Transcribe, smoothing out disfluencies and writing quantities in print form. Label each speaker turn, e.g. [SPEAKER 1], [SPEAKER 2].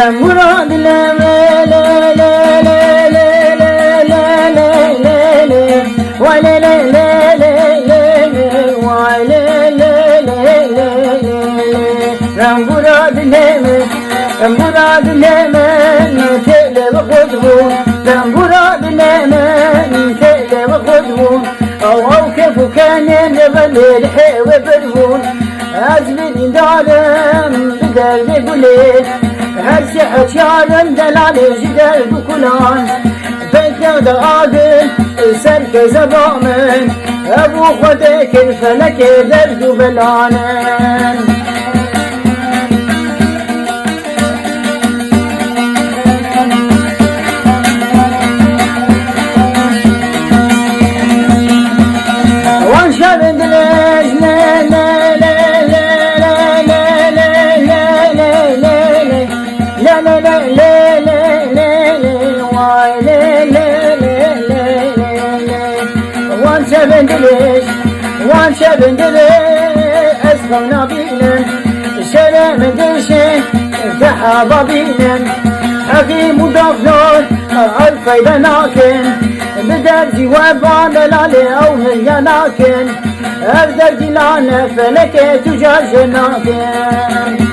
[SPEAKER 1] مراد لا لا لا لا لا لا لا لا لا ولا لا لا لا لا ولا لا لا لا مراد لا مراد لا من تقلب قدمه لا مراد لا من تقلب قدمه أو كيف كان يبني الحيوة بدمون أزمن دارم بدل بقولي هرسي حشارم دلالي جدر بكلان بيتنا دا عادل سرك زبامن أبو خدك الفلك درد بلانن وان شابن دلش لا لا لا لا لا لا لا لا لا لا لا لا لا لا واي لا لا لا لا وان شابن دلش وان شابن دلش اسمعنا بينا شرم دلشن ذهب بينا أخي مدافنون الفايدة ناكن بدر جواب لالي أو هي ناكن أبدر جلان فلك تجاج ناكن